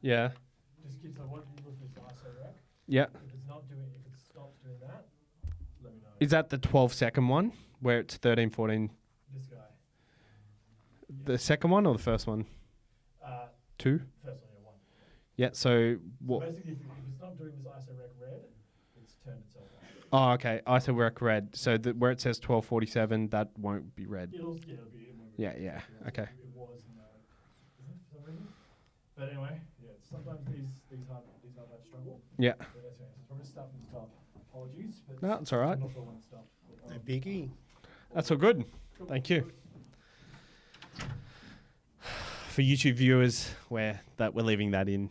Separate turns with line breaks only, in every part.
Yeah.
Just keep what you look for ISO rec.
Yeah.
If it stops doing that, let me know.
Is that the 12-second one where it's 13, 14?
This guy.
The second one or the first one? Two?
First one, one.
Yeah, so what?
So basically, if it's not doing this ISO rec red, it's turned itself off.
Oh, okay. ISO rec red. So where it says 1247, that won't be red.
It'll be.
Yeah. Okay.
It was, isn't it, for some reason? But anyway, yeah. Sometimes these hard struggle.
Yeah.
But that's okay. So probably start from the top. Apologies, but
No, it's all right.
I'm not sure when to stop.
No biggie.
That's all good. Thank you. For YouTube viewers, we're leaving that in.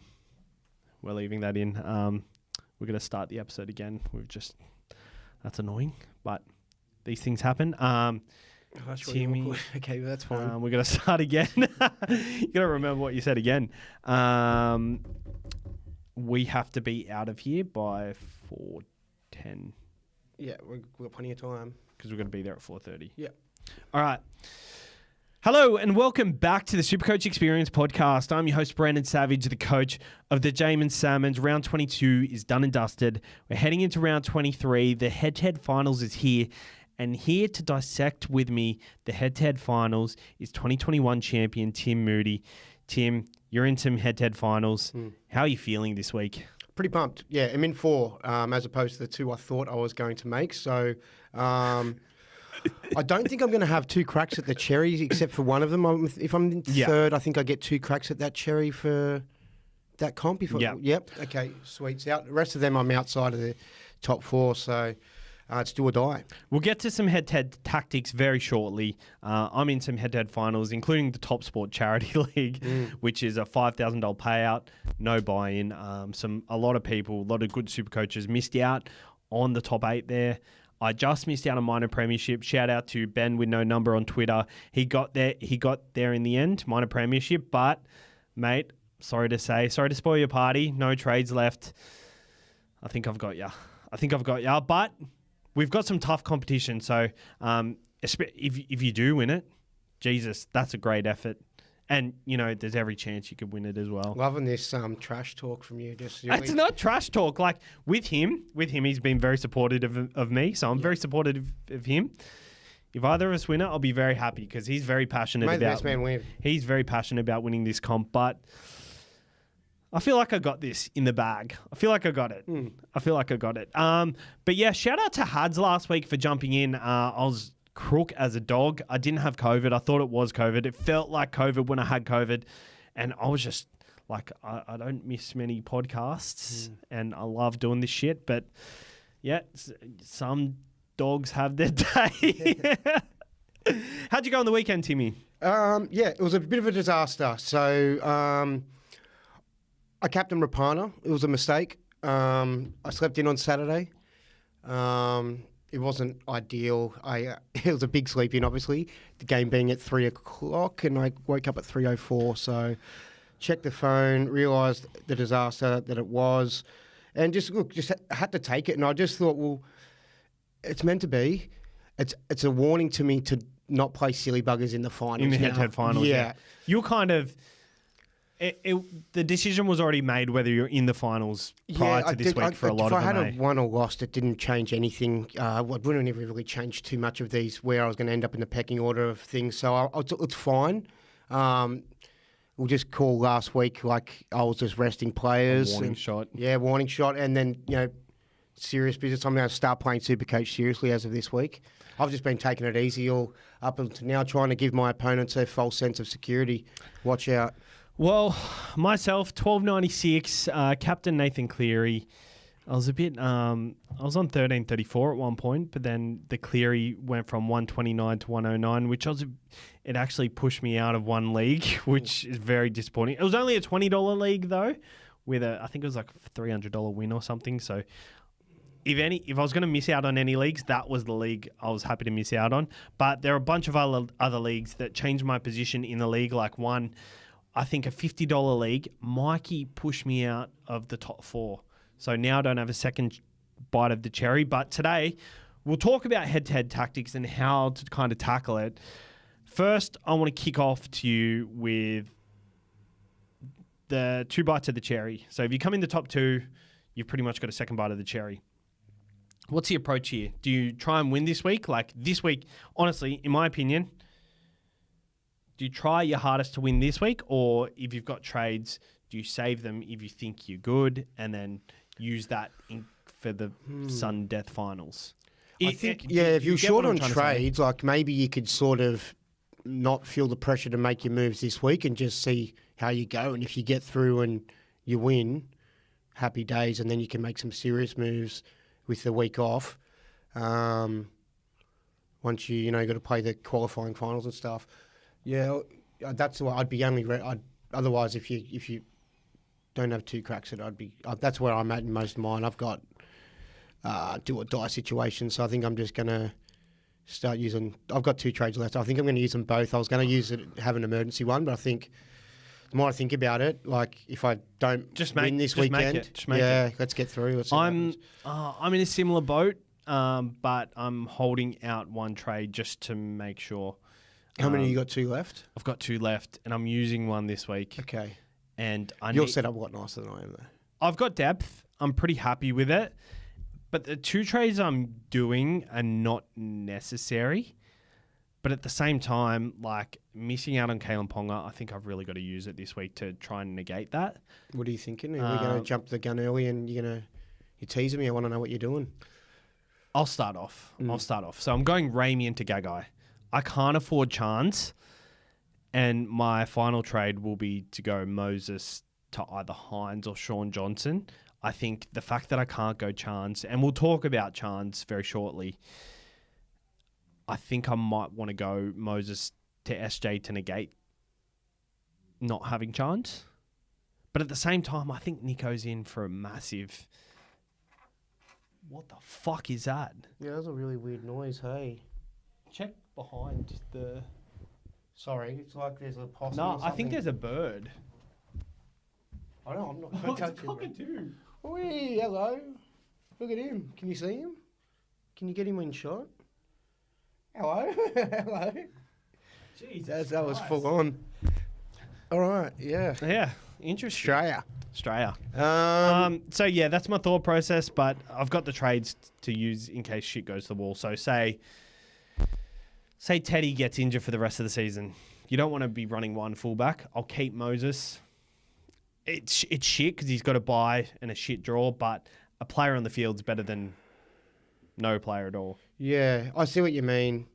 We're leaving that in. We're going to start the episode again. That's annoying, but these things happen.
That's really
Timmy,
awkward. Okay, well, that's fine.
we're going to start again. You got to remember what you said again. We have to be out of here by 4:10.
Yeah, we've got plenty of time.
Because we're going to be there at 4:30.
Yeah.
All right. Hello and welcome back to the Supercoach Experience podcast. I'm your host, Brandon Savage, the coach of the Jamin Salmons. Round 22 is done and dusted. We're heading into round 23. The head-to-head finals is here. And here to dissect with me the head-to-head finals is 2021 champion Tim Moody. Tim, you're in some head-to-head finals. How are you feeling this week?
Pretty pumped. Yeah, I'm in 4 as opposed to the 2 I thought I was going to make. So I don't think I'm going to have 2 cracks at the cherries except for one of them. If I'm in third, I think I get 2 cracks at that cherry for that comp. Yep. Okay, sweets out. The rest of them I'm outside of the top 4, so it's do or die.
We'll get to some head-to-head tactics very shortly. I'm in some head-to-head finals, including the Top Sport Charity League, which is a $5,000 payout, no buy-in. A lot of people, a lot of good super coaches missed out on the top 8 there. I just missed out on minor premiership. Shout out to Ben with no number on Twitter. He got there in the end, minor premiership. But, mate, sorry to spoil your party. No trades left. I think I've got ya. But we've got some tough competition. So if you do win it, Jesus, that's a great effort. And, there's every chance you could win it as well.
Loving this really... talk from you.
It's not trash talk. Like, with him, he's been very supportive of me, so I'm very supportive of him. If either of us win it, I'll be very happy because he's very passionate about...
best man win.
He's very passionate about winning this comp, but I feel like I got this in the bag. I feel like I got it. But yeah, shout out to Hads last week for jumping in. I was crook as a dog. I didn't have COVID. I thought it was COVID. It felt like COVID when I had COVID. And I was just like, I don't miss many podcasts and I love doing this shit. But yeah, some dogs have their day. How'd you go on the weekend, Timmy?
Yeah, it was a bit of a disaster. So I captained Rapana. It was a mistake. I slept in on Saturday. It wasn't ideal. It was a big sleep in, obviously. The game being at 3 o'clock, and I woke up at 3:04. So, checked the phone, realised the disaster that it was, and just had to take it. And I just thought, well, it's meant to be. It's a warning to me to not play silly buggers in the finals.
In the head-to-head finals, yeah. You're kind of... the decision was already made whether you're in the finals prior to this week for a lot of them.
If I had won or lost, it didn't change anything. I wouldn't have really changed too much of these where I was going to end up in the pecking order of things. So it's fine. We'll just call last week like I was just resting players.
Warning shot.
Yeah, warning shot. And then, serious business. I'm going to start playing Supercoach seriously as of this week. I've just been taking it easy all up until now, trying to give my opponents a false sense of security. Watch out.
Well, myself, 1296, Captain Nathan Cleary. I was a bit, I was on 1334 at one point, but then the Cleary went from 129 to 109, which it actually pushed me out of one league, which is very disappointing. It was only a $20 league though, with I think it was like a $300 win or something. So if I was going to miss out on any leagues, that was the league I was happy to miss out on. But there are a bunch of other leagues that changed my position in the league, like one. I think a $50 league, Mikey pushed me out of the top 4. So now I don't have a second bite of the cherry. But today, we'll talk about head-to-head tactics and how to kind of tackle it. First, I want to kick off to you with the 2 bites of the cherry. So if you come in the top 2, you've pretty much got a second bite of the cherry. What's the approach here? Do you try and win this week? Like this week, honestly, in my opinion, do you try your hardest to win this week? Or if you've got trades, do you save them if you think you're good and then use that for the sudden death finals?
I think, if you're short on trades, like maybe you could sort of not feel the pressure to make your moves this week and just see how you go. And if you get through and you win, happy days, and then you can make some serious moves with the week off. Once you got to play the qualifying finals and stuff. Yeah, that's why I'd be only. Otherwise, if you don't have 2 cracks at it, that's where I'm at in most of mine. I've got do or die situations, so I think I'm just gonna start using. I've got 2 trades left. I think I'm going to use them both. I was going to have an emergency one, but I think the more I think about it, like if I don't win this weekend, let's get through. Let's see
I'm in a similar boat, but I'm holding out 1 trade just to make sure.
How many you got? 2 left?
I've got 2 left, and I'm using 1 this week.
Okay.
And
you're set up a lot nicer than I am, though.
I've got depth. I'm pretty happy with it. But the 2 trades I'm doing are not necessary. But at the same time, like missing out on Kalen Ponga, I think I've really got to use it this week to try and negate that.
What are you thinking? Are we going to jump the gun early and you're teasing me? I want to know what you're doing.
I'll start off. So I'm going Ramey into Gagai. I can't afford Chance. And my final trade will be to go Moses to either Hines or Sean Johnson. I think the fact that I can't go Chance, and we'll talk about Chance very shortly, I think I might want to go Moses to SJ to negate not having Chance. But at the same time, I think Nico's in for a massive... What the fuck is that?
Yeah, that was a really weird noise, hey.
Check behind the...
Sorry, it's like there's a possum.
No, I think there's a bird.
I know, I'm not
Oh,
going to
it's
touch
a cockatoo.
Wee, hello. Look at him. Can you see him? Can you get him in shot? Hello. Hello.
Jesus
that was
Christ.
full on. All right, yeah.
Yeah, interesting. Australia. So yeah, that's my thought process, but I've got the trades to use in case shit goes to the wall. So say Teddy gets injured for the rest of the season. You don't want to be running 1 fullback. I'll keep Moses. It's shit because he's got a bye and a shit draw, but a player on the field's better than no player at all.
Yeah, I see what you mean.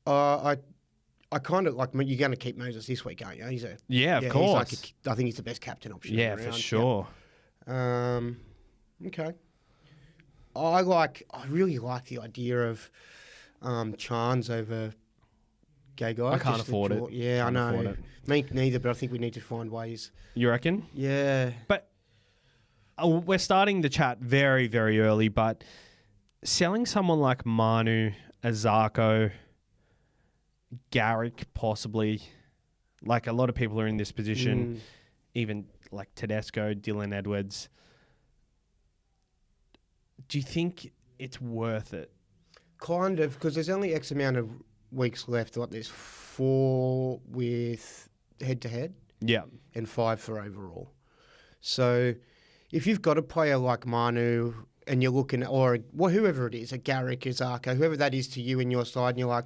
I kind of like. You're going to keep Moses this week, aren't you?
Of course.
I think he's the best captain option.
Yeah,
around.
for sure.
Yeah. Okay. I really like the idea of Chance over Gagai.
I can't afford it.
Yeah, I know. Me neither, but I think we need to find ways.
You reckon?
Yeah.
But we're starting the chat very, very early, but selling someone like Manu, Azarko, Garrick possibly, like a lot of people are in this position, even like Tedesco, Dylan Edwards. Do you think it's worth it?
Kind of, because there's only X amount of weeks left. Like there's 4 with head-to-head.
Yeah.
And 5 for overall. So if you've got a player like Manu and you're looking, or whoever it is, a Garrick, a Zarko, whoever that is to you in your side, and you're like,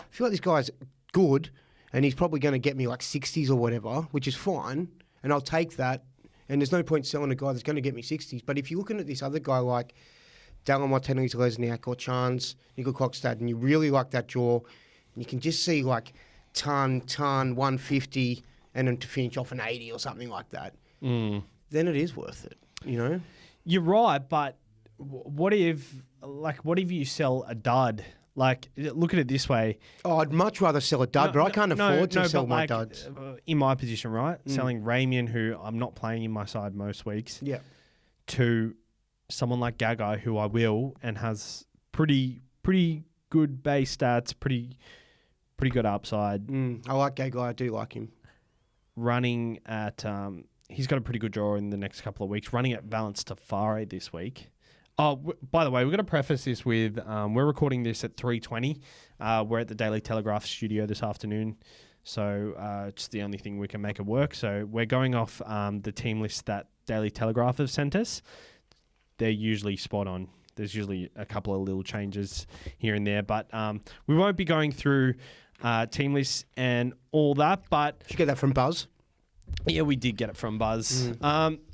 I feel like this guy's good and he's probably going to get me like 60s or whatever, which is fine, and I'll take that. And there's no point selling a guy that's going to get me 60s. But if you're looking at this other guy like Dallin Watene-Lesniak or Chance, Nickel Cockstad, and you really like that draw, and you can just see like ton, 150, and then to finish off an 80 or something like that, then it is worth it, you know?
You're right, but what if you sell a dud? Like, look at it this way.
Oh, I'd much rather sell a dud, but I can't afford to sell my duds.
In my position, right? Selling Ramian, who I'm not playing in my side most weeks, to someone like Gagai, who I will, and has pretty good base stats, pretty good upside.
I like Gagai. I do like him.
Running at... he's got a pretty good draw in the next couple of weeks. Running at Valence Tafare this week. Oh, by the way, we're going to preface this with we're recording this at 3:20. We're at the Daily Telegraph studio this afternoon. So it's the only thing we can make it work. So we're going off the team list that Daily Telegraph have sent us. They're usually spot on. There's usually a couple of little changes here and there, but we won't be going through team lists and all that. But
Did you get that from Buzz?
yeah, we did get it from Buzz.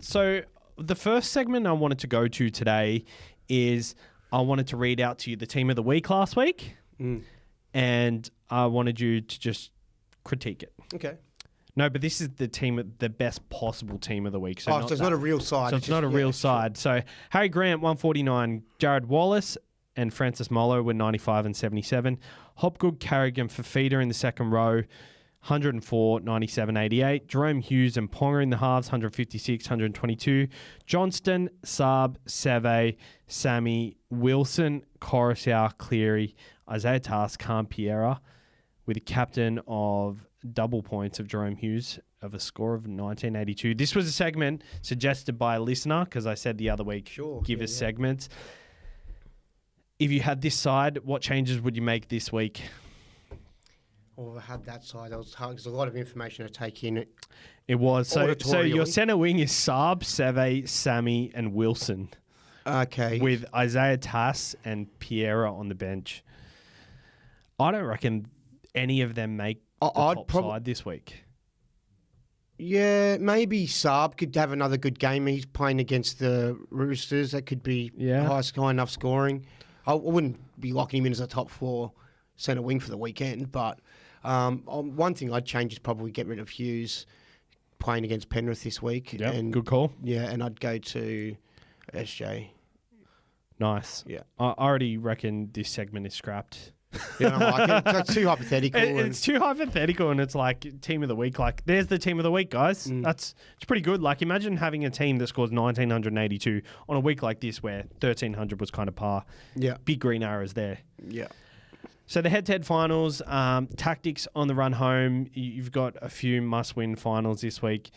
So the first segment I wanted to go to today is I wanted to read out to you the team of the week last week, and I wanted you to just critique it.
Okay.
No, but this is the best possible team of the week. So
So it's not a real side.
So it's not a real side. So Harry Grant, 149. Jared Wallace and Francis Molo were 95 and 77. Hopgood, Carrigan, Fafita in the second row, 104, 97, 88. Jerome Hughes and Ponga in the halves, 156, 122. Johnston, Saab, Seve, Sammy, Wilson, Coruscant, Cleary, Isaiah Tass, Khan Piera, with a captain of double points of Jerome Hughes of a score of 1982. This was a segment suggested by a listener because I said the other week, give us segments. If you had this side, what changes would you make this week?
Oh, I had that side. There's a lot of information to take in.
It was. So your
Auditorially.
centre wing is Saab, Seve, Sammy and Wilson.
Okay.
With Isaiah Tass and Piera on the bench. I don't reckon any of them make the top side this week.
Yeah, maybe Saab could have another good game. He's playing against the Roosters. That could be high enough scoring. I wouldn't be locking him in as a top 4 centre wing for the weekend, but one thing I'd change is probably get rid of Hughes playing against Penrith this week.
Yeah, good call.
Yeah, and I'd go to SJ.
Nice.
Yeah.
I already reckon this segment is scrapped.
You don't like it? It's too hypothetical.
It's too hypothetical, and it's like team of the week. Like, there's the team of the week, guys. It's pretty good. Like, imagine having a team that scores 1982 on a week like this, where 1300 was kind of par.
Yeah.
Big green arrows there.
Yeah.
So the head-to-head finals, tactics on the run home. You've got a few must-win finals this week.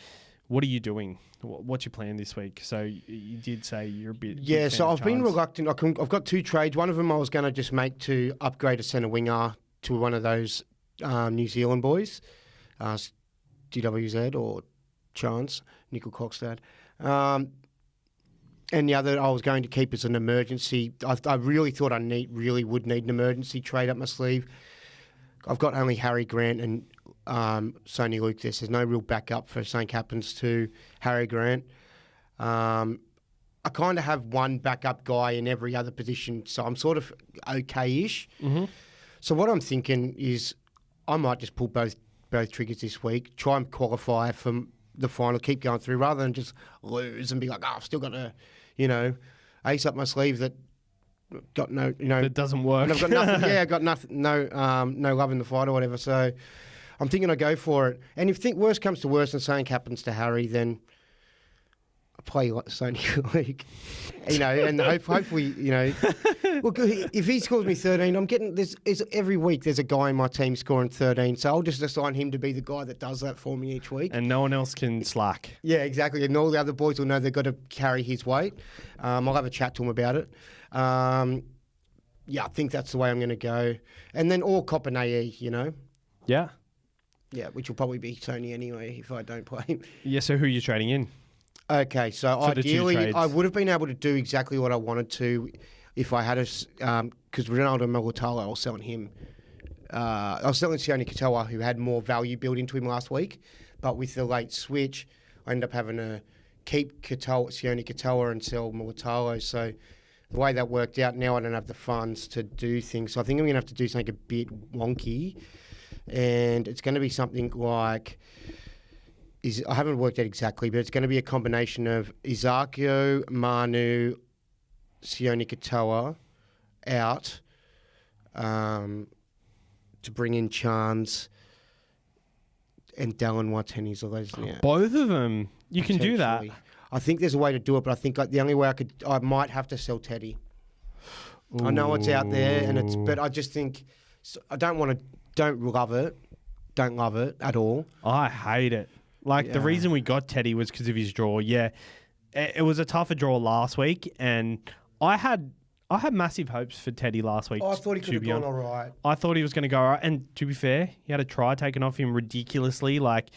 What are you doing? What's your plan this week? So you did say you're a bit...
Yeah, so I've been reluctant. I've got 2 trades. One of them I was going to just make to upgrade a centre winger to one of those New Zealand boys, DWZ or Chance, Nickel Cockstad. And the other I was going to keep as an emergency. I really thought I would need an emergency trade up my sleeve. I've got only Harry Grant and Sony Luke. There's no real backup for St. Happens to Harry Grant. I kind of have one backup guy in every other position, so I'm sort of okay-ish. So what I'm thinking is I might just pull both triggers this week, try and qualify for the final, keep going through, rather than just lose and be like, I've still got to, ace up my sleeve that got no,
that doesn't work.
And I've got nothing. I got nothing. No love in the fight or whatever. So I'm thinking I go for it. And if worst comes to worst and something happens to Harry, then I play Sony League. And hopefully, well, if he scores me 13, I'm getting this. Every week there's a guy in my team scoring 13, so I'll just assign him to be the guy that does that for me each week.
And no one else can slack.
Yeah, exactly. And all the other boys will know they've got to carry his weight. I'll have a chat to him about it. I think that's the way I'm going to go. And then all cop an AE,
Yeah.
Yeah, which will probably be Sony anyway if I don't play him.
Yeah, so who are you trading in?
Okay, so
For the two
ideally
trades.
I would have been able to do exactly what I wanted to if I had because Ronaldo Mulitalo, I was selling him. I was selling Sione Katoa, who had more value built into him last week, but with the late switch, I ended up having to keep Sione Katoa and sell Mulitalo. So the way that worked out, now I don't have the funds to do things. So I think I'm going to have to do something a bit wonky, and it's going to be something like... I haven't worked out exactly, but it's going to be a combination of Izakio, Manu, Sione Katoa out to bring in Chance and Dallin Wateni's now.
Both of them. You can do that.
I think there's a way to do it, but I think the only way I might have to sell Teddy. Ooh. I know it's out there, but I just think I don't love it at all.
I hate it. The reason we got Teddy was because of his draw. Yeah, it was a tougher draw last week, and I had I had massive hopes for Teddy last week.
Oh, I thought he
to
could have
be
gone
honest.
all right.
I thought he was going to go all right. And to be fair, he had a try taken off him ridiculously. Like,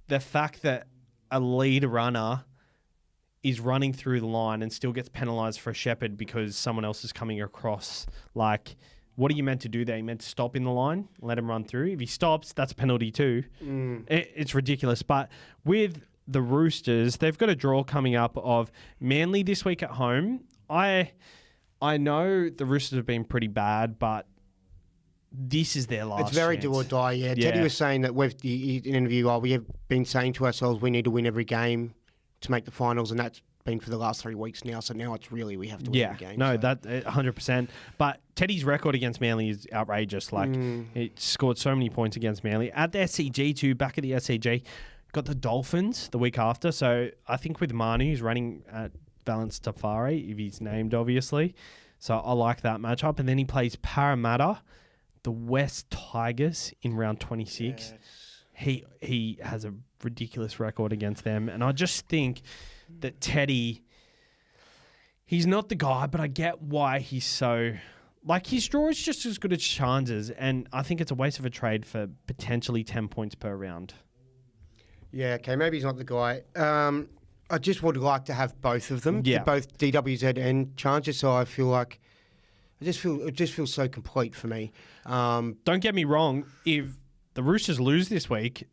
the fact that a lead runner is running through the line and still gets penalised for a shepherd because someone else is coming across. Like, what are you meant to do there? You meant to stop in the line, let him run through. If he stops, that's a penalty too. It's ridiculous. But with the Roosters, they've got a draw coming up of Manly this week at home. I know the Roosters have been pretty bad, but this is their last
It's very
chance.
do or die, yeah. Teddy was saying that in an interview, we have been saying to ourselves we need to win every game to make the finals, and that's been for the last 3 weeks now. So now it's really we have to win every game.
No,
so.
that 100%. But Teddy's record against Manly is outrageous. Like, it scored so many points against Manly. At the SCG too, back at the SCG, got the Dolphins the week after. So I think with Manu, he's running at Valence Tafari, if he's named, obviously. So I like that matchup. And then he plays Parramatta, the West Tigers, in round 26. Yes. He has a ridiculous record against them. And I just think that Teddy, he's not the guy, but I get why he's so... Like, his draw is just as good as Chance's, and I think it's a waste of a trade for potentially 10 points per round.
Yeah, okay, maybe he's not the guy. I just would like to have both of them, both DWZ and Chance, so I feel like it just feels so complete for me.
Don't get me wrong, if the Roosters lose this week,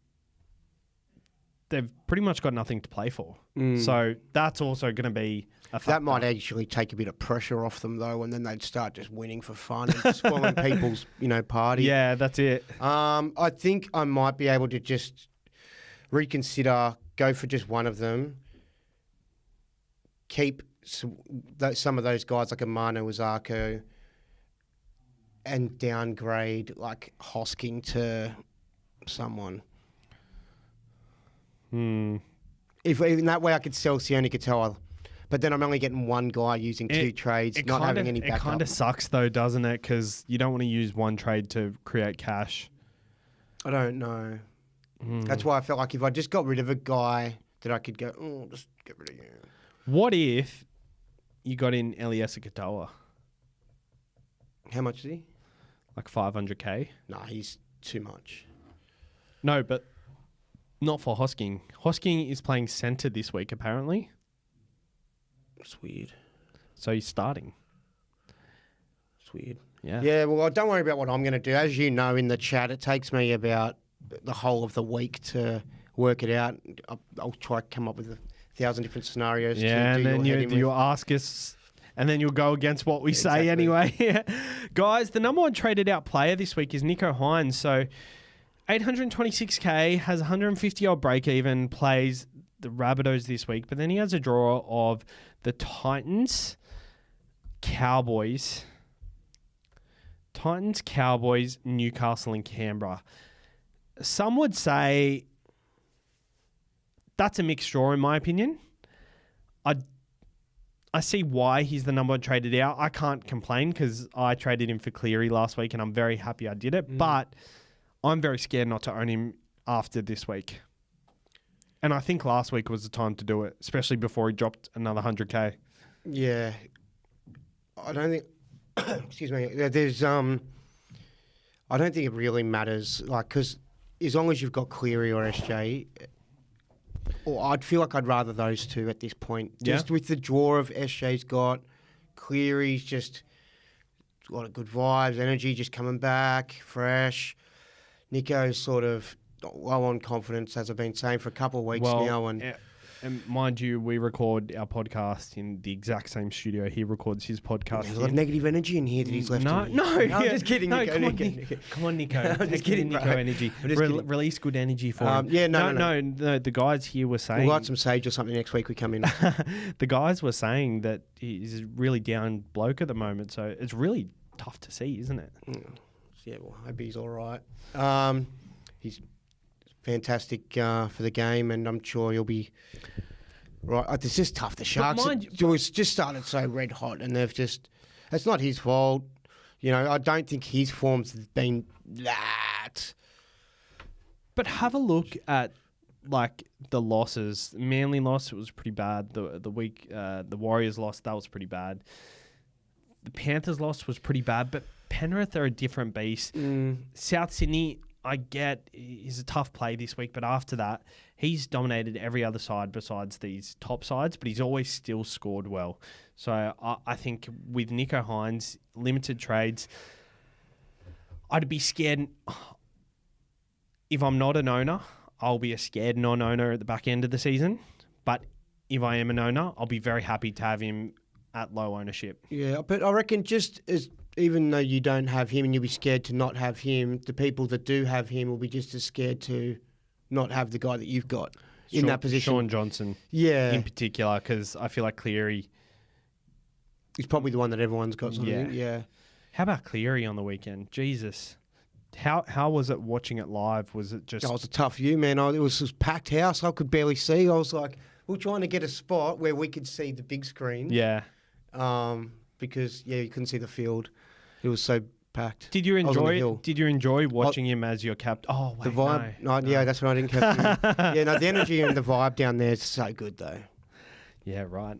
they've pretty much got nothing to play for. So that's also going to be a factor.
That might actually take a bit of pressure off them, though, and then they'd start just winning for fun and spoiling people's, party.
Yeah, that's it.
I think I might be able to just reconsider, go for just one of them, keep some of those guys like a Manu Ozako, and downgrade like Hosking to someone. If in that way I could sell Sione Katoa, but then I'm only getting one guy using two trades, not having any backup.
It kind of sucks though, doesn't it? Because you don't want to use one trade to create cash.
I don't know. That's why I felt like if I just got rid of a guy that I could go, just get rid of you.
What if you got in Eliesa Katoa?
How much is he?
Like 500k?
Nah, he's too much.
No, but not for Hosking. Hosking is playing centre this week, apparently.
It's weird.
So he's starting.
It's weird.
Yeah.
Yeah, well, don't worry about what I'm going to do. As you know in the chat, it takes me about the whole of the week to work it out. I'll try to come up with 1,000 different scenarios.
Yeah,
to do
and then you'll ask us, and then you'll go against what we say anyway. Guys, the number one traded out player this week is Nico Hines. So 826k, has 150-odd break even, plays the Rabbitohs this week, but then he has a draw of the Titans, Cowboys, Newcastle, and Canberra. Some would say that's a mixed draw, in my opinion. I see why he's the number one traded out. I can't complain because I traded him for Cleary last week, and I'm very happy I did it. But I'm very scared not to own him after this week. And I think last week was the time to do it, especially before he dropped another 100k.
Yeah. I don't think... excuse me. There's... I don't think it really matters, like, because as long as you've got Cleary or SJ... Or I'd feel like I'd rather those two at this point. Just with the draw of SJ's got, Cleary's just a lot of good vibes, energy just coming back, fresh. Nico's sort of low on confidence, as I've been saying for a couple of weeks now.
And mind you, we record our podcast in the exact same studio he records his podcast.
There's a lot of negative energy in here that he's left.
No,
I'm just kidding,
no,
Nico.
Come on, Nico.
I'm just kidding,
Nico
bro.
energy.
I'm just kidding.
Release good energy for him.
Yeah, no.
The guys here were saying...
We'll light some sage or something next week we come in.
The guys were saying that he's a really down bloke at the moment, so it's really tough to see, isn't it?
Yeah, well, I hope he's all right. He's fantastic for the game, and I'm sure he'll be right. It's just tough. The Sharks just started so red hot, and they've just... It's not his fault. I don't think his form's been that.
But have a look at like the losses. Manly loss, it was pretty bad. The Warriors loss, that was pretty bad. the Panthers loss was pretty bad, but Penrith are a different beast. South Sydney, I get, is a tough play this week, but after that, he's dominated every other side besides these top sides, but he's always still scored well. So I think with Nico Hines, limited trades, I'd be scared. If I'm not an owner, I'll be a scared non-owner at the back end of the season. But if I am an owner, I'll be very happy to have him at low ownership.
Yeah, but I reckon just as even though you don't have him and you'll be scared to not have him, the people that do have him will be just as scared to not have the guy that you've got in that position.
Sean Johnson, in particular, because I feel like Cleary.
He's probably the one that everyone's got. Yeah.
How about Cleary on the weekend? Jesus. How was it watching it live? Was it just...
It was a tough view, man. It was a packed house. I could barely see. I was like, we're trying to get a spot where we could see the big screen.
Yeah.
Because, you couldn't see the field. It was so packed.
Did you enjoy watching him as your captain? Oh, wait,
the vibe? No, yeah, that's what I didn't captain. The energy and the vibe down there is so good, though.
Yeah, right.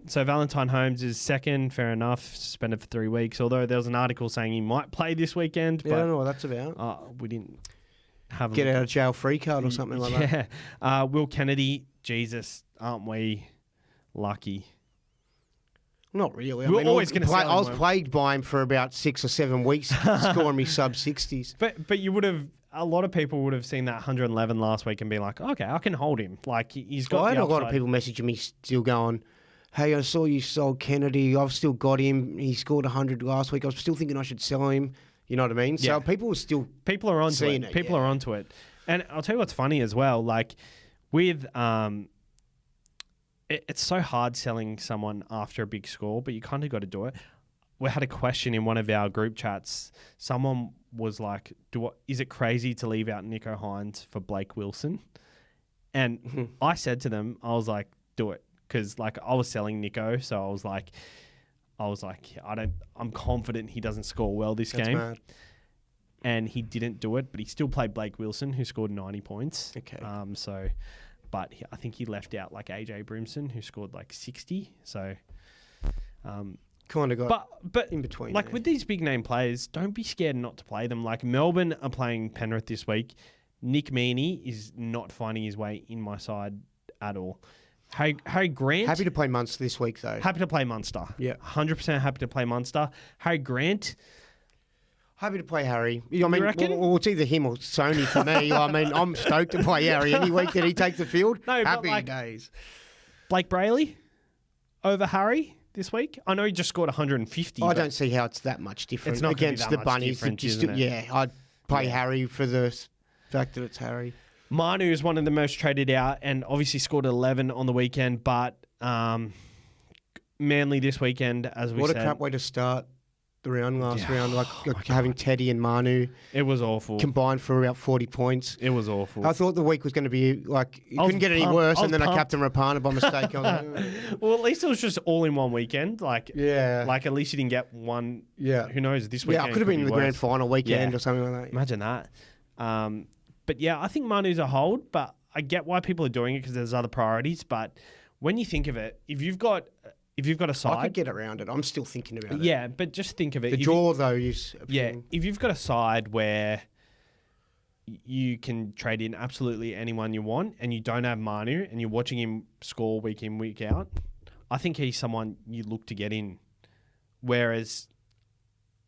So Valentine Holmes is second, fair enough, suspended for 3 weeks, although there was an article saying he might play this weekend.
Yeah,
but
I don't know what that's about.
We didn't have
Get out of jail free card or something like that.
Yeah. Will Kennedy, Jesus, aren't we lucky?
Not really.
We're always going to say
I was plagued by him for about 6 or 7 weeks, scoring me sub-60s.
But you would have... A lot of people would have seen that 111 last week and be like, okay, I can hold him. Like, he's got
I had
the
a lot of
upside.
people messaging me still going, hey, I saw you sold Kennedy. I've still got him. He scored 100 last week. I was still thinking I should sell him. You know what I mean?
Yeah.
So people were still
People are onto
seeing
it.
it.
People are onto it. And I'll tell you what's funny as well. Like, with... it's so hard selling someone after a big score, but you kind of got to do it. We had a question in one of our group chats. Someone was like, is it crazy to leave out Nico Hines for Blake Wilson? And I said to them, I was like, do it. Because like I was selling Nico, so I was like, I'm confident he doesn't score well this game.
Mad.
And he didn't do it, but he still played Blake Wilson, who scored 90 points.
Okay.
But I think he left out like AJ Brimson, who scored like 60. So,
Kind of got
but
in between.
Like with these big name players, don't be scared not to play them. Like Melbourne are playing Penrith this week. Nick Meaney is not finding his way in my side at all. Harry Grant.
Happy to play Munster this week, though.
Happy to play Munster.
Yeah.
100% happy to play Munster. Harry Grant.
Happy to play Harry. I mean,
reckon?
well, it's either him or Sony for me. I mean, I'm stoked to play Harry any week that he takes the field.
No,
Happy
but like,
days.
Blake Brayley over Harry this week. I know he just scored 150.
I don't see how it's that much different
It's not gonna be
against
that
the
much
Bunnies.
different, isn't it?
Yeah, I'd play Harry for the fact that it's Harry.
Manu is one of the most traded out and obviously scored 11 on the weekend, but Manly this weekend, as we
What
said.
a crap way to start the round last round, like having Teddy and Manu
It was awful.
combined for about 40 points.
It was awful.
I thought the week was going to be like, it
I was
couldn't get any
pumped.
worse,
I was
and then I
pumped.
captained Rapana by mistake. I was like,
Well, at least it was just all in one weekend. Like,
yeah.
like at least you didn't get one.
Yeah.
Who knows? This
Yeah,
weekend
I could have been in the
worse.
grand final weekend
Yeah.
or something like that.
Imagine that. But yeah, I think Manu's a hold, but I get why people are doing it because there's other priorities. But when you think of it, if you've got a side,
I could get around it. I'm still thinking about it.
yeah, but just think of it.
The
If
draw, though, is...
Yeah,
appealing.
if you've got a side where you can trade in absolutely anyone you want and you don't have Manu and you're watching him score week in, week out, I think he's someone you look to get in. Whereas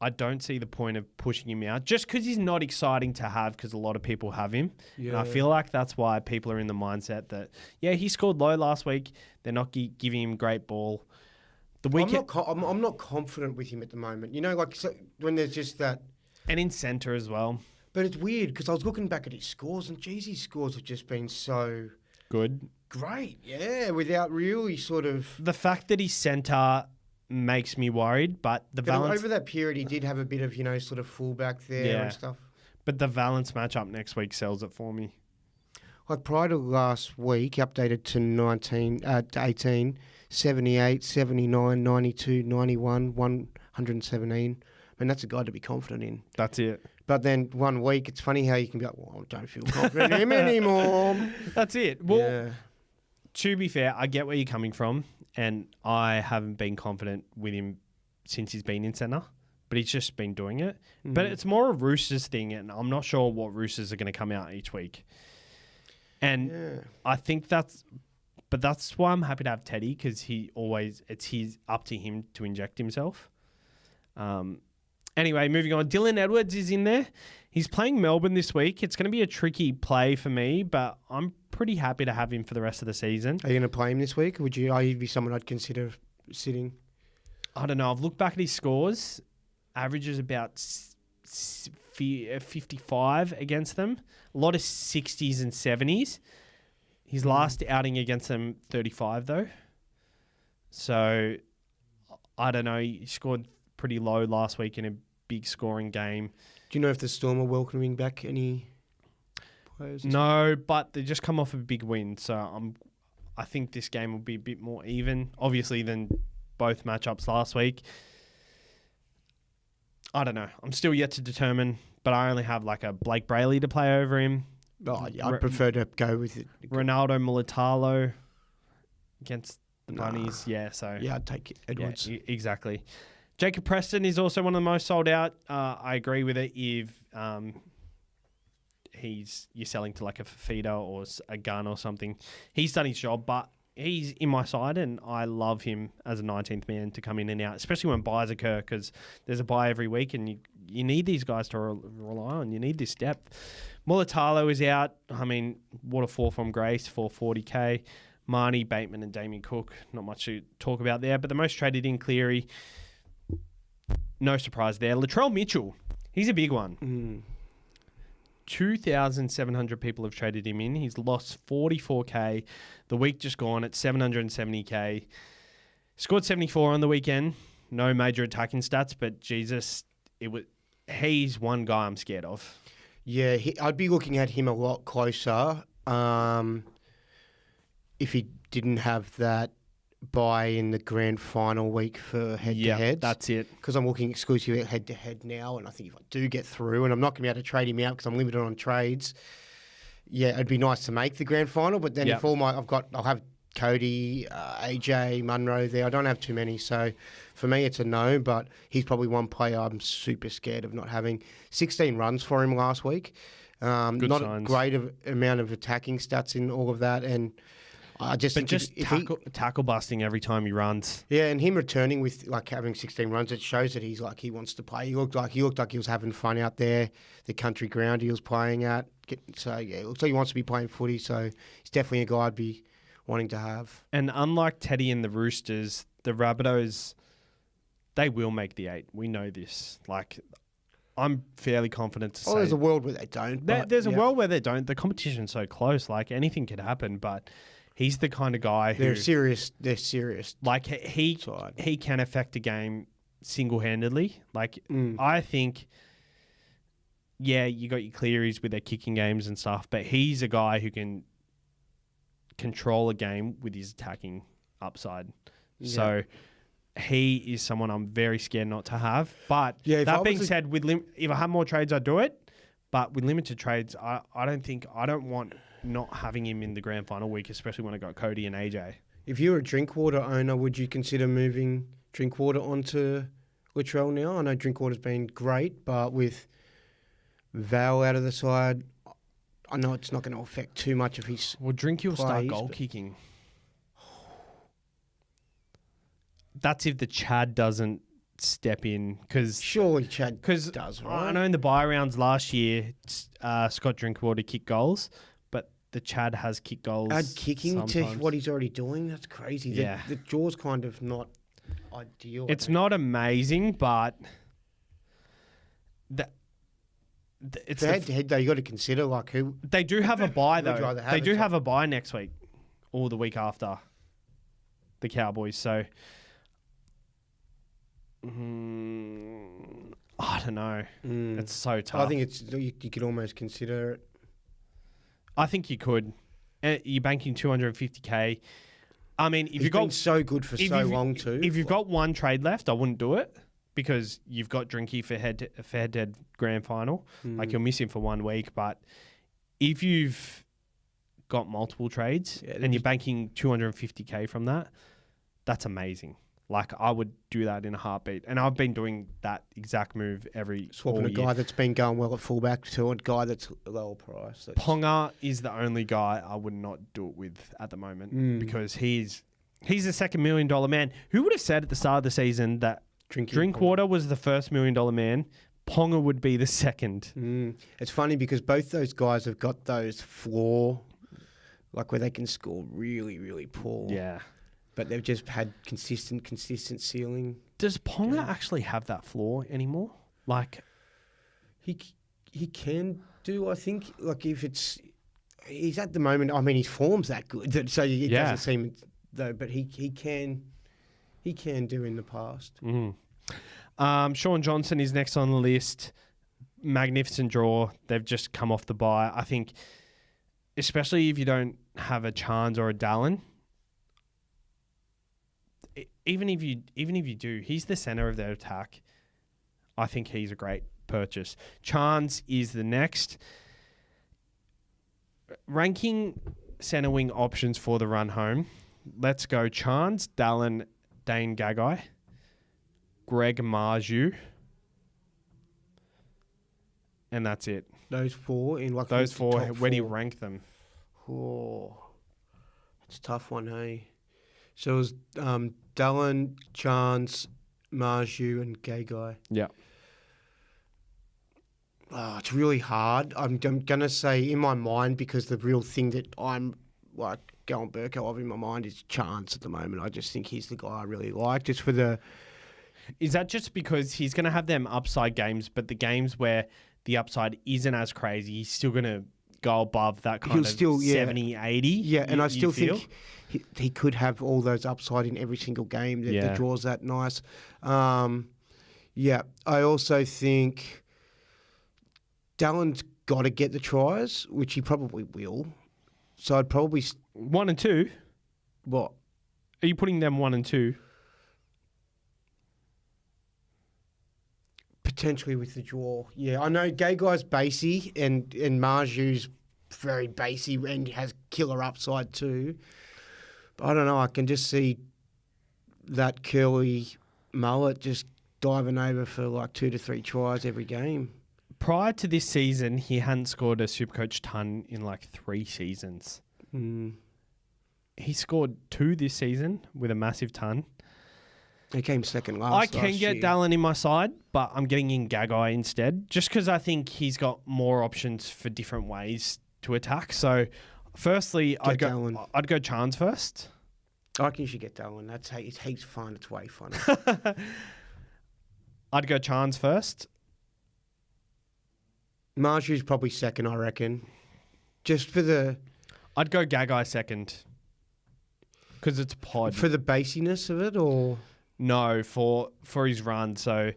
I don't see the point of pushing him out just because he's not exciting to have because a lot of people have him. And I feel like that's why people are in the mindset that, yeah, he scored low last week. They're not giving him great ball. The weekend,
I'm not confident with him at the moment. You know, like when there's just that...
and in centre as well.
But it's weird because I was looking back at his scores and geez, his scores have just been so
Good.
great. Yeah, without really sort of...
The fact that he's centre makes me worried, but the
But
Valence,
over that period, he did have a bit of, sort of fullback there
Yeah.
and stuff.
but the Valence matchup next week sells it for me.
Like prior to last week, updated to 18, 78, 79, 92, 91, 117. I mean, that's a guy to be confident in.
That's it.
But then 1 week, it's funny how you can be like, well, I don't feel confident in him anymore.
That's it. Well,
Yeah.
to be fair, I get where you're coming from, and I haven't been confident with him since he's been in centre, but he's just been doing it. But it's more a Roosters thing, and I'm not sure what Roosters are going to come out each week. And I think that's why I'm happy to have Teddy, because it's up to him to inject himself. Anyway, moving on. Dylan Edwards is in there. He's playing Melbourne this week. It's going to be a tricky play for me, but I'm pretty happy to have him for the rest of the season.
Are you going to play him this week? Are you be someone I'd consider sitting?
I don't know. I've looked back at his scores. Averages about 55 against them. A lot of 60s and 70s. His last outing against them, 35 though. So, I don't know. He scored pretty low last week in a big scoring game.
Do you know if the Storm are welcoming back any players?
No, but they just come off a big win. So, I think this game will be a bit more even, obviously, than both matchups last week. I don't know. I'm still yet to determine, but I only have like a Blake Brayley to play over him.
Oh, yeah, I'd prefer to go with it.
Ronaldo Mulatalo against the Bunnies. Yeah, so.
Yeah, I'd take Edwards.
Yeah, exactly. Jacob Preston is also one of the most sold out. I agree with it if you're selling to like a Fafita or a Gun or something. He's done his job, but he's in my side, and I love him as a 19th man to come in and out, especially when buys occur, because there's a buy every week, and you need these guys to rely on. You need this depth. Mulatalo is out. I mean, what a fall from grace for 40K. Marnie, Bateman, and Damien Cook. Not much to talk about there, but the most traded in Cleary. No surprise there. Latrell Mitchell. He's a big one. 2,700 people have traded him in. He's lost 44K. The week just gone at 770K. Scored 74 on the weekend. No major attacking stats, but Jesus, he's one guy I'm scared of.
Yeah, I'd be looking at him a lot closer if he didn't have that bye in the grand final week for head-to-heads.
Yeah, that's it.
Because I'm looking exclusively at head-to-head now, and I think if I do get through, and I'm not going to be able to trade him out because I'm limited on trades, yeah, it'd be nice to make the grand final. But then I'll have Cody, AJ, Munro there. I don't have too many, so for me it's a no, but he's probably one player I'm super scared of not having. 16 runs for him last week. Not
signs.
a great amount of attacking stats in all of that, and I just think
tackle busting every time he runs.
Yeah, and him returning with like having 16 runs, it shows that he wants to play. He looked like he was having fun out there, the country ground he was playing at. So yeah, it looks like he wants to be playing footy. So he's definitely a guy I'd be wanting to have.
And unlike Teddy and the Roosters, the Rabbitohs, they will make the 8. We know this. Like, I'm fairly confident to say.
There's a world where they don't.
There's a world where they don't. The competition's so close. Like, anything could happen, but he's the kind of guy who...
They're serious.
Like, he can affect a game single-handedly. Like, I think, yeah, you got your Clearys with their kicking games and stuff, but he's a guy who can control a game with his attacking upside. Yeah. So he is someone I'm very scared not to have. But that being said, if I have more trades, I'd do it. But with limited trades, I don't want not having him in the grand final week, especially when I got Cody and AJ.
If you're a Drinkwater owner, would you consider moving Drinkwater onto Latrell now? I know Drinkwater's been great, but with Val out of the side, I know it's not going to affect too much of his
Drinky will start goal kicking. That's if the Chad doesn't step in.
Surely Chad does, right?
I know in the bye rounds last year, Scott Drinkwater kicked goals, but the Chad has kicked goals.
Add kicking
sometimes
to what he's already doing? That's crazy.
Yeah.
The jaw's kind of not ideal.
It's not amazing, but...
It's head-to-head, though, you got to consider like who...
They do have a bye, though. They do have a bye next week or the week after, the Cowboys. So, I don't know. It's so tough.
I think you could almost consider it.
I think you could. You're banking 250K. I mean,
He's been so good for so long too.
If you've got one trade left, I wouldn't do it. Because you've got Drinky for head-to-head grand final. Like, you'll miss him for 1 week. But if you've got multiple trades and you're banking 250K from that, that's amazing. Like, I would do that in a heartbeat. And I've been doing that exact move
Swapping
all
a
year.
guy that's been going well at fullback to a guy that's lower price.
Ponga is the only guy I would not do it with at the moment because he's the second $1 million man. Who would have said at the start of the season that Drinkwater was the first $1 million man? Ponga would be the second.
It's funny because both those guys have got those floor, like where they can score really, really poor.
Yeah.
But they've just had consistent ceiling.
Does Ponga actually have that floor anymore? Like,
he can do, I think. Like he's at the moment. I mean, his form's that good, so it doesn't seem though. But he can do in the past.
Sean Johnson is next on the list. Magnificent draw. They've just come off the bye. I think, especially if you don't have a Chance or a Dallin. Even if you do, he's the center of their attack. I think he's a great purchase. Chance is the next. Ranking center wing options for the run home. Let's go Chance, Dallin, Dane Gagai, Greg Marju, and that's it.
Those four in like
those four. Where do you
four.
rank them?
Oh, it's a tough one, hey. So it was Dallin, Chance, Marju, and Gagai.
Yeah.
Oh, it's really hard. I'm going to say in my mind, because the real thing that I'm like going Burko of in my mind is Chance at the moment. I just think he's the guy I really like. Just for the...
Is that just because he's going to have them upside games, but the games where the upside isn't as crazy, he's still going to go above that kind of 70, 80?
Yeah, and I still think he could have all those upside in every single game. The draw's that nice. Yeah, I also think Dallin's got to get the tries, which he probably will. So I'd probably...
1 and 2?
What?
Are you putting them 1 and 2?
Potentially with the draw. Yeah, I know Gagai's basey and Marju's very basey and has killer upside too. But I don't know, I can just see that curly mullet just diving over for like 2 to 3 tries every game.
Prior to this season, he hadn't scored a Supercoach ton in like 3 seasons. He scored 2 this season with a massive ton.
He came second last.
I can get Dallin in my side, but I'm getting in Gagai instead, just because I think he's got more options for different ways to attack. So, firstly, I'd go Chance first.
I reckon you should get Dallin. It's heaps fun. It's way funny.
I'd go Chance first.
Marju's probably second, I reckon. Just for the...
I'd go Gagai second. Because it's pod.
For the basiness of it, or...
No, for his run. So,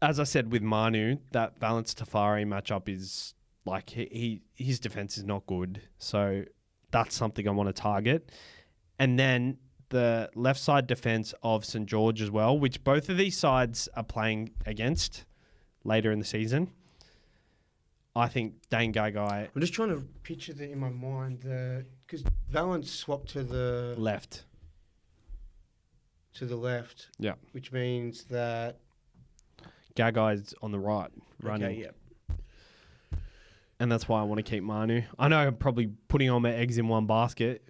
as I said with Manu, that Valence Tafari matchup is like his defense is not good. So that's something I want to target. And then the left side defense of St. George as well, which both of these sides are playing against later in the season. I think Dane Gagai...
I'm just trying to picture that in my mind. Because Valence swapped to the...
Left.
To the left.
Yeah.
Which means that...
Gagai's on the right, running.
Okay, yeah.
And that's why I want to keep Manu. I know I'm probably putting all my eggs in one basket.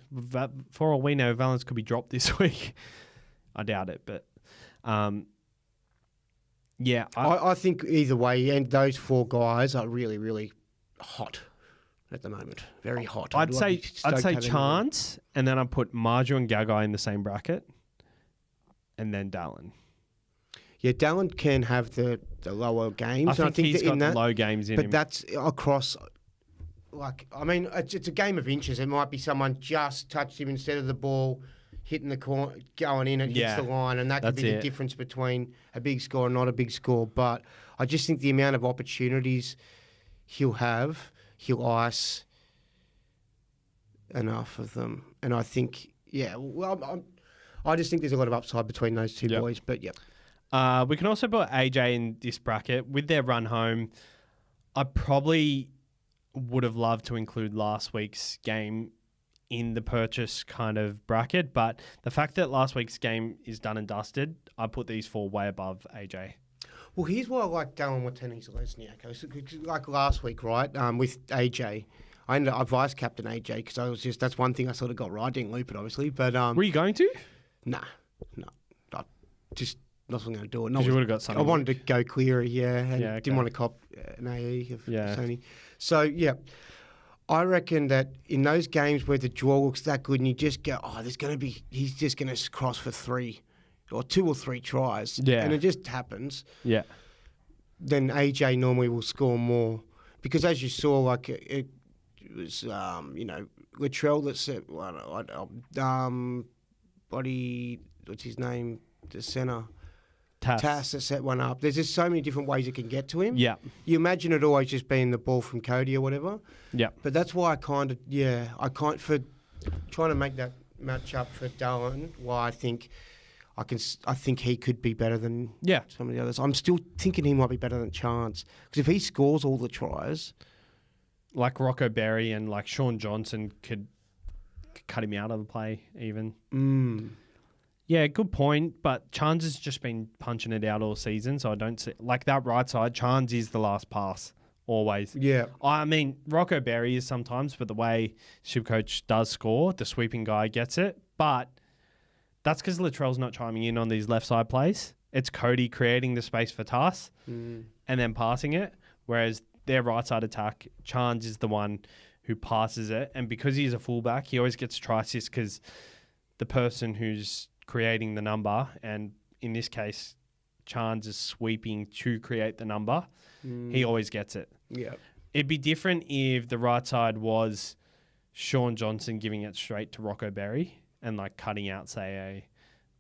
For all we know, Valence could be dropped this week. I doubt it, but... yeah.
I think either way, and those 4 guys are really, really hot at the moment. Very hot.
I'd say Chance, and then I'd put Marju and Gagai in the same bracket, and then Dallin.
Yeah, Dallin can have the lower games.
I think he's got the low games in him.
But that's across... Like, I mean, it's a game of inches. It might be someone just touched him instead of the ball hitting the corner, going in, and hits the line, and that could be the difference between a big score and not a big score. But I just think the amount of opportunities he'll have, he'll ice enough of them. And I think, I just think there's a lot of upside between those 2 boys. But, yeah.
We can also put AJ in this bracket. With their run home, I probably would have loved to include last week's game in the purchase kind of bracket. But the fact that last week's game is done and dusted, I put these 4 way above AJ.
Well, here's why I like Dallin Watene-Zelezniak. So, like last week, right, with AJ, I vice captain AJ because that's one thing I sort of got right. I didn't loop it, obviously. But
Were you going to?
Nah. I just wasn't going to do it.
Because you would have got something.
I wanted to go Cleary, and
Yeah, okay.
didn't want to cop an AE of
Yeah.
Sony. So, yeah. I reckon that in those games where the draw looks that good and you just go, he's just going to cross for 3 or 2 or 3 tries.
Yeah.
And it just happens.
Yeah.
Then AJ normally will score more. Because as you saw, like, it was, Latrell that set, what's his name? The centre. Tass that set one up. There's just so many different ways it can get to him.
Yeah.
You imagine it always just being the ball from Cody or whatever.
Yeah.
But that's why for trying to make that match up for Dallin, why I think he could be better than some of the others. I'm still thinking he might be better than Chance. Because if he scores all the tries...
Like Rocco Berry and like Sean Johnson could cut him out of the play even. Yeah, good point. But Chance has just been punching it out all season, so I don't see... Like that right side, Chance is the last pass, always.
Yeah.
I mean, Rocco Berry is sometimes, but the way Supercoach does score, the sweeping guy gets it. But that's because Latrell's not chiming in on these left side plays. It's Cody creating the space for Tass and then passing it, whereas their right side attack, Chance is the one who passes it. And because he's a fullback, he always gets try assist because the person who's creating the number, and in this case, Chance is sweeping to create the number, he always gets it.
Yeah.
It'd be different if the right side was Sean Johnson giving it straight to Rocco Berry and like cutting out, say,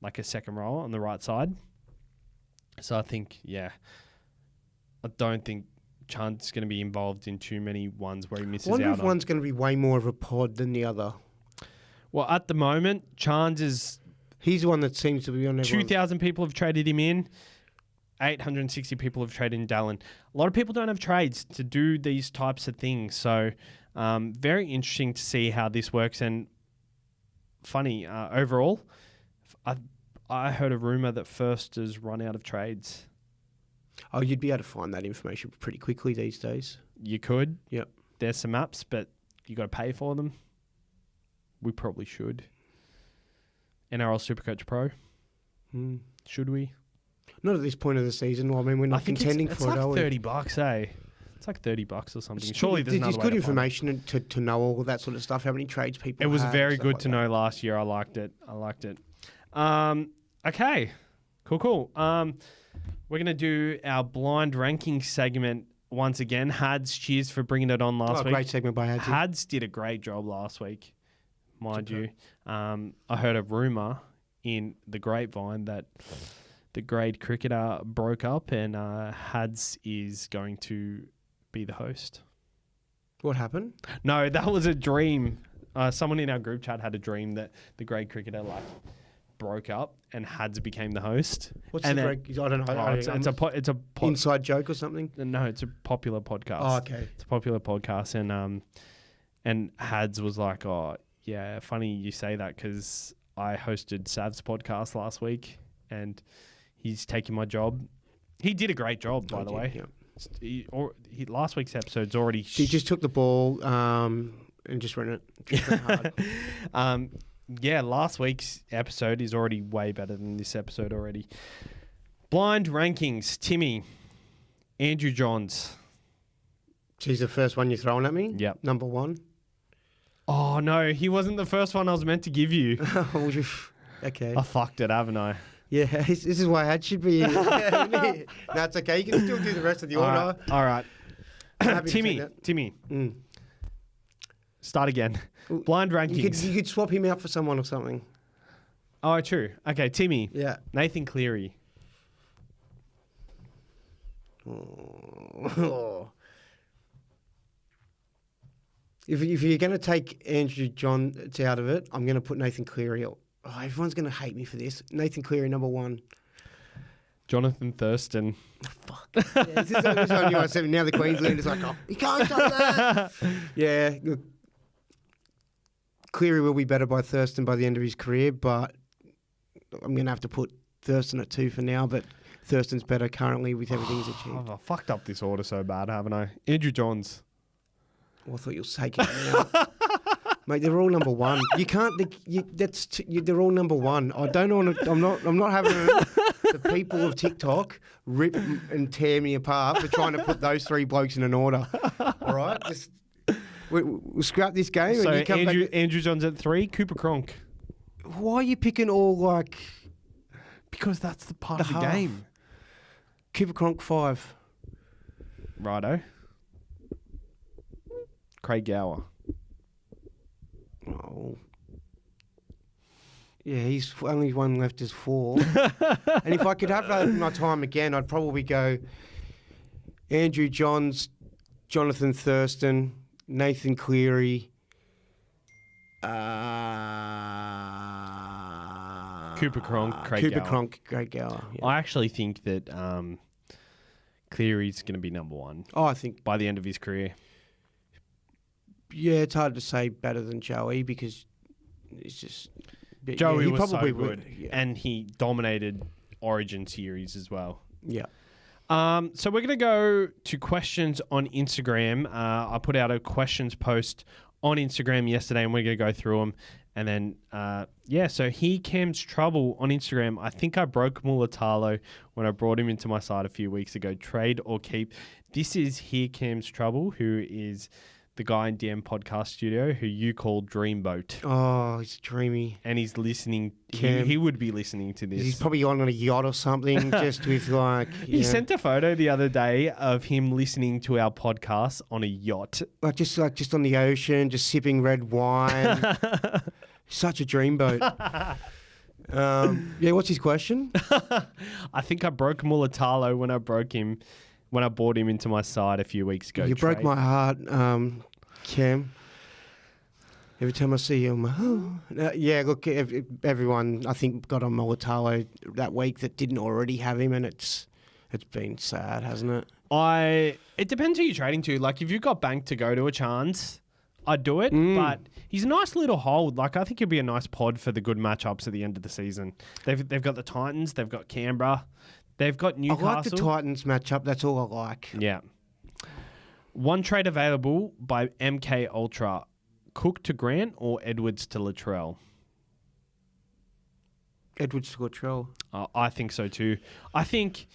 a second row on the right side. So I think, I don't think Chance is going to be involved in too many ones where he misses out.
I wonder if one's going to be way more of a pod than the other.
Well, at the moment, Chance is...
He's the one that seems to be on everyone.
2,000 people have traded him in. 860 people have traded in Dallin. A lot of people don't have trades to do these types of things. So very interesting to see how this works. And funny, overall, I heard a rumour that First has run out of trades.
Oh, you'd be able to find that information pretty quickly these days.
You could.
Yep.
There's some apps, but you got to pay for them. We probably should. NRL Supercoach Pro. Should we?
Not at this point of the season. Well, I mean, we're not contending for it, are we?
It's like $30, eh? It's like $30 or something. Surely there's another
It's
way
good
to
information to know all of that sort of stuff, how many trades people
It was
have,
very
stuff
good
like
to
that.
know last year. I liked it. Okay. Cool. We're going to do our blind ranking segment once again. Hads, cheers for bringing it on last week.
Great segment by Hads.
Hads did a great job last week, mind you. I heard a rumour in the grapevine that the grade cricketer broke up and Hads is going to be the host.
What happened?
No, that was a dream. Someone in our group chat had a dream that the grade cricketer broke up and Hads became the host.
What's the grade? I don't know.
It's a
inside joke or something?
No, it's a popular podcast.
Oh, okay.
It's a popular podcast, and Hads was like, "Oh, yeah, funny you say that because I hosted Sav's podcast last week, and he's taking my job. He did a great job, by the way.
Yeah.
Last week's episode's already...
He just took the ball and just ran it. Just went hard.
Last week's episode is already way better than this episode already. Blind rankings. Timmy. Andrew Johns.
He's the first one you're throwing at me?
Yep.
Number 1?
Oh, no. He wasn't the first one I was meant to give you.
Okay.
I fucked it, haven't I?
Yeah, this is why Had should be in. No, it's okay. You can still do the rest of the order.
All right. Timmy.
Mm.
Start again. Blind rankings.
You could swap him out for someone or something.
Oh, true. Okay, Timmy.
Yeah.
Nathan Cleary.
Oh. If you're going to take Andrew Johns out of it, I'm going to put Nathan Cleary. Oh, everyone's going to hate me for this. Nathan Cleary, number 1.
Jonathan Thurston.
Fuck. Yeah, this is on you. I said now the Queenslanders like, oh, he can't stop that. Yeah. Look. Cleary will be better by Thurston by the end of his career, but I'm going to have to put Thurston at 2 for now, but Thurston's better currently with everything he's achieved.
I fucked up this order so bad, haven't I? Andrew Johns.
Oh, I thought you were taking it out. Mate, they're all number one. You can't. They're all number one. I don't want to. I'm not having the people of TikTok rip and tear me apart for trying to put those 3 blokes in an order. All right, we'll scrap this game.
So
and you come back.
Andrew Johns at 3, Cooper Cronk.
Why are you picking all like?
Because that's the part of the
half.
game.
Cooper Cronk 5.
Righto. Craig Gower.
Oh. Yeah, he's only one left is 4. And if I could have my time again, I'd probably go Andrew Johns, Jonathan Thurston, Nathan Cleary,
Cooper Cronk, Craig
Cooper
Gower.
Cronk, Craig Gower. Yeah.
I actually think that Cleary's going to be number 1
Oh, I think,
by the end of his career.
yeah, it's hard to say better than Joey because it's just... but
Joey
he
was
probably
so good,
would, yeah.
and he dominated Origin series as well.
Yeah.
So we're going to go to questions on Instagram. I put out a questions post on Instagram yesterday, and we're going to go through them. And then, so Here Cam's Trouble on Instagram. I think I broke Mulatalo when I brought him into my side a few weeks ago. Trade or keep. This is Here Cam's Trouble, who is the guy in DM Podcast Studio who you call Dreamboat.
Oh, he's dreamy.
And he's listening.
Cam.
He would be listening to this.
He's probably on a yacht or something, just with like...
He sent a photo the other day of him listening to our podcast on a yacht.
Like just on the ocean, just sipping red wine. Such a dreamboat. What's his question?
I think I broke Mulatalo when I brought him into my side a few weeks ago.
You broke my heart, Cam. Every time I see you, I'm like, oh. Look, everyone, I think, got on Mulatalo that week that didn't already have him, and it's been sad, hasn't it?
It depends who you're trading to. Like, if you've got bank to go to a chance, I'd do it, but he's a nice little hold. Like, I think he'd be a nice pod for the good matchups at the end of the season. They've got the Titans, they've got Canberra, they've got Newcastle.
I like the Titans matchup. That's all I like.
Yeah. One trade available by MK Ultra: Cook to Grant or Edwards to Latrell?
Edwards to Latrell.
I think so too. I think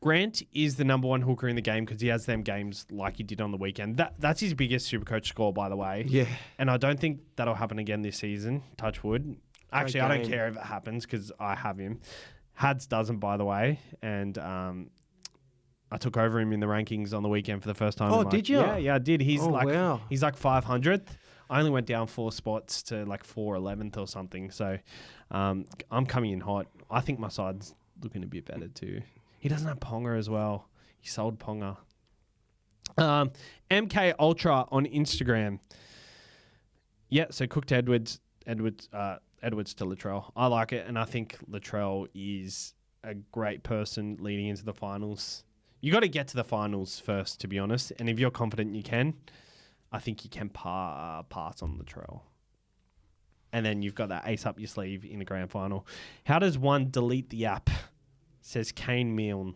Grant is the number 1 hooker in the game because he has them games like he did on the weekend. That's his biggest Supercoach score, by the way.
Yeah.
And I don't think that'll happen again this season, touch wood. Actually, I don't
game.
care if it happens because I have him. Hads doesn't, by the way. And I took over him in the rankings on the weekend for the first time.
Oh, did you?
Yeah, I did. He's
wow.
He's like 500th. I only went down 4 spots to like 411th or something. So I'm coming in hot. I think my side's looking a bit better too. He doesn't have Ponga as well. He sold Ponga. MK Ultra on Instagram. Yeah, so Cook to Edwards to Latrell. I like it, and I think Latrell is a great person leading into the finals. You got to get to the finals first, to be honest. And if you're confident you can, I think you can pass on Latrell. And then you've got that ace up your sleeve in the grand final. How does one delete the app? Says Kane Milne.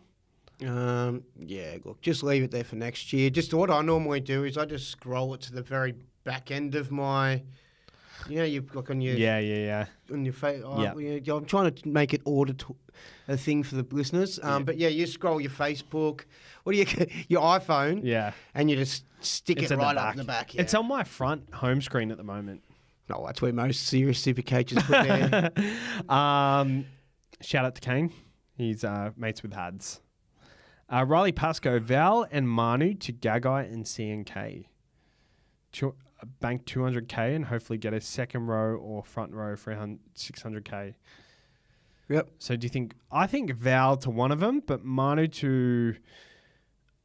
Look, just leave it there for next year. Just what I normally do is I just scroll it to the very back end of my... you look on your...
Yeah.
On your face.
Yeah.
I'm trying to make it a thing for the listeners. But you scroll your Facebook. What do you... Your iPhone.
Yeah.
And you just stick
It's
it
at the
right
back.
up in the back. Yeah.
It's on my front home screen at the moment.
No, that's where most serious super coaches put their...
Shout out to Kane. He's mates with Hads. Riley Pascoe, Val and Manu to Gagai and CNK. Bank 200K and hopefully get a second row or front row for 600K.
Yep.
So do you think... I think Val to one of them, but Manu to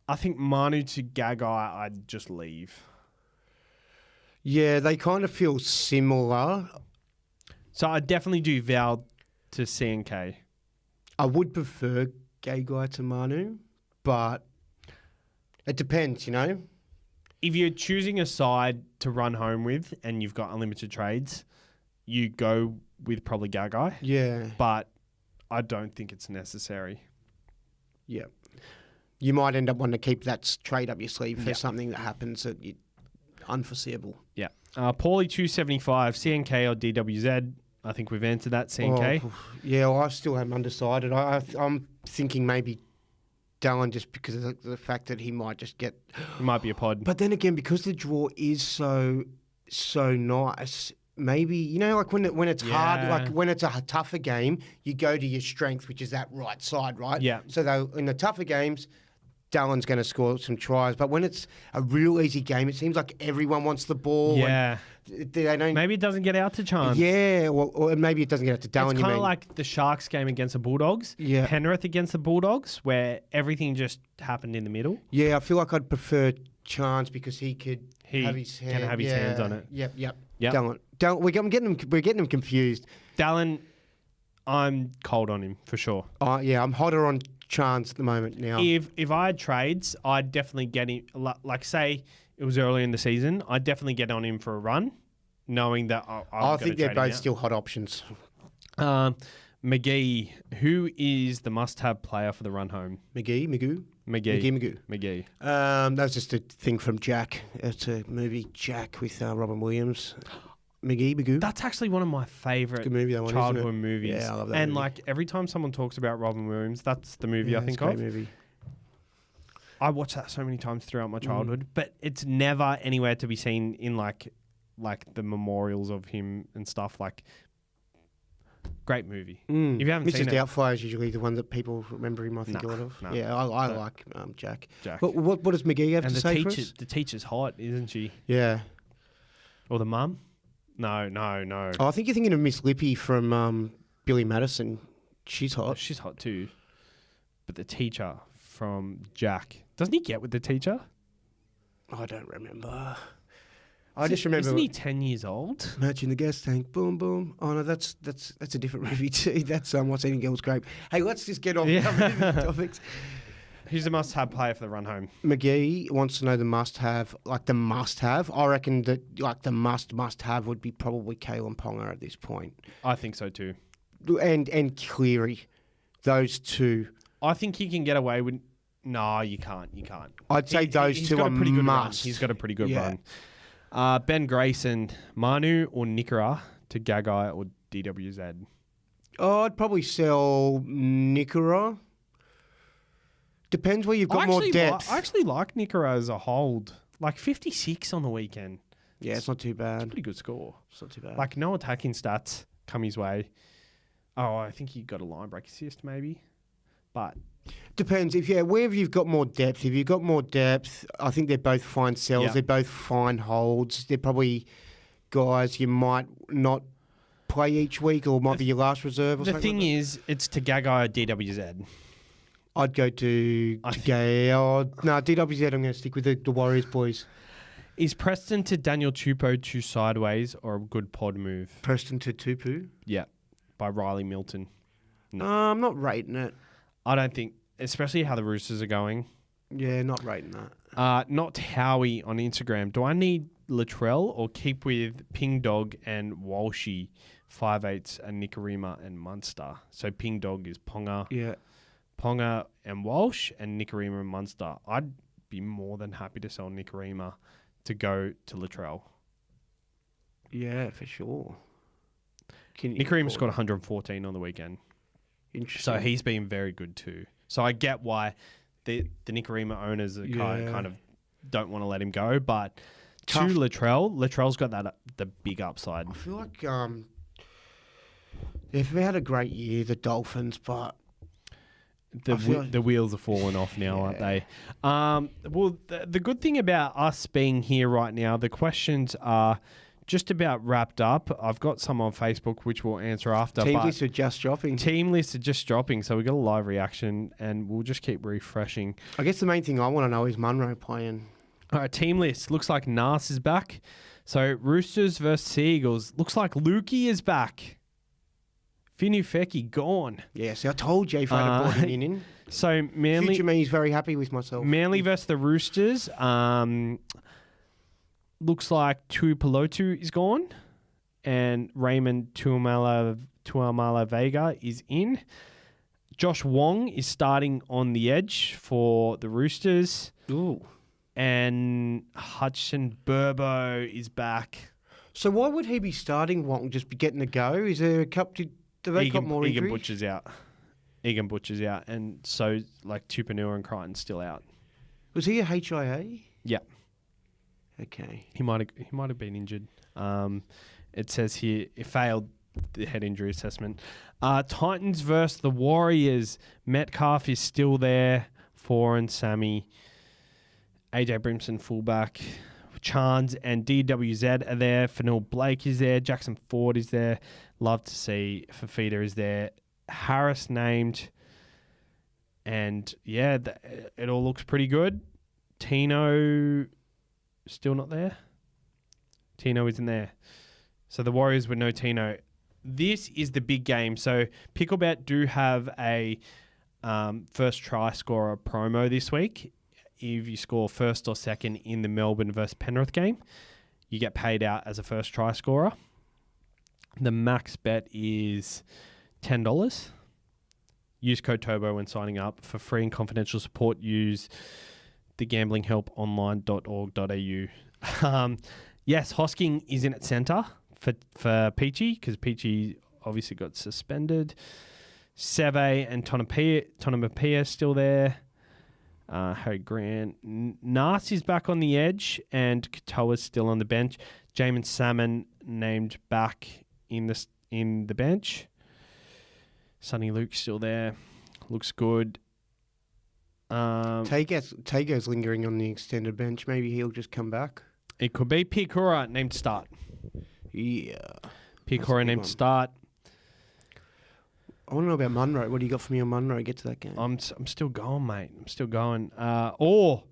Gagai, I'd just leave.
Yeah, they kind of feel similar.
So I'd definitely do Val to CNK.
I would prefer Gagai to Manu, but it depends,
if you're choosing a side to run home with and you've got unlimited trades, you go with probably Gagai.
Yeah.
But I don't think it's necessary.
Yeah. You might end up wanting to keep that trade up your sleeve for
Yeah.
something that happens that unforeseeable.
Yeah. Paulie 275, CNK or DWZ. I think we've answered that, CNK.
Oh, yeah, well, I still am undecided. I'm thinking maybe Dallin just because of the fact that he might just get...
It might be a pod.
But then again, because the draw is so nice, maybe, you know, like when it's hard, like when it's a tougher game, you go to your strength, which is that right side, right?
Yeah.
So though in the tougher games, Dallin's going to score some tries. But when it's a real easy game, it seems like everyone wants the ball.
Yeah.
And they don't...
Maybe it doesn't get out to Chance.
Yeah, or maybe it doesn't get out to Dallin.
It's kind of like the Sharks game against the Bulldogs.
Yeah.
Penrith against the Bulldogs, where everything just happened in the middle.
Yeah, I feel like I'd prefer Chance because he could have his
hands on it.
Yep.
Yep.
Dallin. We're getting him confused.
Dallin, I'm cold on him for sure.
Yeah, I'm hotter on Chance at the moment now.
If I had trades, I'd definitely get him. Like say it was early in the season, I'd definitely get on him for a run, knowing that
I think they're both still hot options.
McGee, who is the must-have player for the run home?
Magoo. That's just a thing from Jack. It's a movie, Jack, with Robin Williams. Magoo.
That's actually one of my favourite
good movie, that one,
childhood
isn't it?
movies.
Yeah, I love that
and
movie.
like every time someone talks about Robin Williams, that's the movie I think
it's a
of.
great movie.
I watched that so many times throughout my childhood, but it's never anywhere to be seen in like the memorials of him and stuff. Like, great movie. If you haven't
Mrs.
seen it,
Doubtfire is usually the one that people remember him, I think, a lot of.
no.
Yeah, I like Jack.
Jack.
What does McGee have
And
to say for us?
the teacher's hot, isn't she?
Yeah.
Or the mum? No.
Oh, I think you're thinking of Miss Lippy from Billy Madison. She's hot.
She's hot too. But the teacher from Jack, doesn't he get with the teacher?
I don't remember. I just remember.
Isn't he 10 years old?
Matching the gas tank, boom, boom. Oh no, that's a different movie too. That's What's Eating Girls Grape. Hey, let's just get off topics.
Who's the must-have player for the run home?
McGee wants to know the must-have. I reckon that like the must-have would be probably Kalen Ponga at this point,
I think so too.
and Cleary, those two.
I think he can get away with. No, you can't.
I'd say those
he's
two
got
are
a pretty good run.
must.
He's got a pretty good
Yeah.
run. Ben Grayson, Manu or Nikora to Gagai or DWZ?
Oh, I'd probably sell Nikora. Depends where you've got more depth.
I actually like Nikora as a hold. Like 56 on the weekend.
Yeah, it's not too bad.
Pretty good score.
It's not too bad.
Like no attacking stats come his way. Oh, I think he got a line break assist maybe. But
Depends. Wherever you've got more depth. If you've got more depth, I think they're both fine sells.
Yeah.
They're both fine holds. They're probably guys you might not play each week or might be your last reserve or
the
something.
thing is, it's to Gagai or DWZ.
I'd go to DWZ. I'm going to stick with the Warriors boys.
Is Preston to Daniel Tupou too sideways or a good pod move?
Preston to Tupu.
Yeah, by Riley Milton. No.
I'm not rating it.
I don't think, especially how the Roosters are going.
Yeah, not rating that.
Not Howie on Instagram. Do I need Latrell or keep with Ping Dog and Walshy, 5'8", and Nikorima and Munster? So Ping Dog is Ponga.
Yeah.
Ponga and Walsh and Nikorima and Munster. I'd be more than happy to sell Nikorima to go to Latrell.
Yeah, for sure.
Nikorima scored 114 on the weekend.
Interesting.
So he's been very good too. So I get why the Nikorima owners are kind of don't want to let him go. But
Tough.
to Latrell's got the big upside.
I feel like they've had a great year, the Dolphins, but
The wheels are falling off now, aren't they? Well, the good thing about us being here right now, the questions are just about wrapped up. I've got some on Facebook, which we'll answer after.
team lists are just dropping.
Team lists are just dropping, so we got a live reaction, and we'll just keep refreshing.
I guess the main thing I want to know is Munro playing.
All right, team list. Looks like Nas is back. So Roosters versus Seagulls. Looks like Lukey is back. Finufeki gone.
Yeah, see, I told you if I'd have brought him in.
So Manly...
Future me is very happy with myself.
Manly versus the Roosters. looks like Tuipulotu is gone, and Raymond Tuamala Vega is in. Josh Wong is starting on the edge for the Roosters.
Ooh.
And Hudson Burbo is back.
So why would he be starting? Won't just be getting a go? Is there a cup? Do they got more
Egan
injuries?
Butcher's out. Egan Butcher's out. And so, like, Tupanua and Crichton's still out.
Was he a HIA?
Yeah.
Okay.
He might have been injured. It says here it failed the head injury assessment. Titans versus the Warriors. Metcalf is still there. Foran, Sammy, AJ Brimson fullback. Chans and DWZ are there. Fanil Blake is there. Jackson Ford is there. Love to see Fafita is there. Harris named. And yeah, it all looks pretty good. Tino still not there. Tino isn't there. So the Warriors with no Tino. This is the big game. So Picklebet do have a first try scorer promo this week. If you score first or second in the Melbourne versus Penrith game, you get paid out as a first try scorer. The max bet is $10. Use code TURBO when signing up. For free and confidential support, use thegamblinghelponline.org.au. Yes, Hosking is in at centre for Peachy, because Peachy obviously got suspended. Seve and Tonamapia still there. Harry Grant. Nas is back on the edge, and Katoa's still on the bench. Jamin Salmon named back in the bench. Sonny Luke's still there. Looks good.
Tago's lingering on the extended bench. Maybe he'll just come back.
It could be Pikura named to start.
Yeah.
Pikura named to start.
I want to know about Munro. What do you got for me on Munro? Get to that game.
I'm still going, mate. I'm still going. Or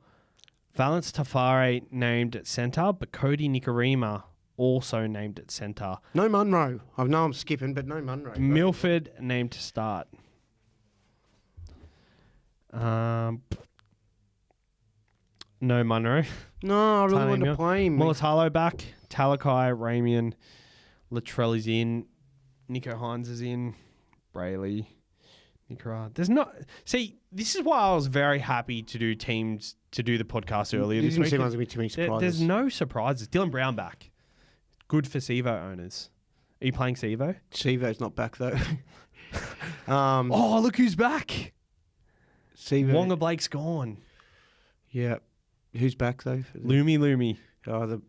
Valence Tafare named at centre, but Cody Nikarima also named at centre.
No Munro. I know I'm skipping, but no Munro.
Milford named to start. No Munro.
No, I really want to play him.
Mulatalo back. Talakai, Ramian, Latrell is in. Nico Hines is in. Brayley, Nicaragua. There's not. See, this is why I was very happy to do the podcast earlier this week.
There didn't seem like too many surprises.
There's no surprises. Dylan Brown back. Good for Sevo owners. Are you playing Sevo?
Sevo's not back though.
Oh, look who's back.
Sevo.
Wonga Blake's gone.
Yeah. Who's back though?
Loomy.
Oh,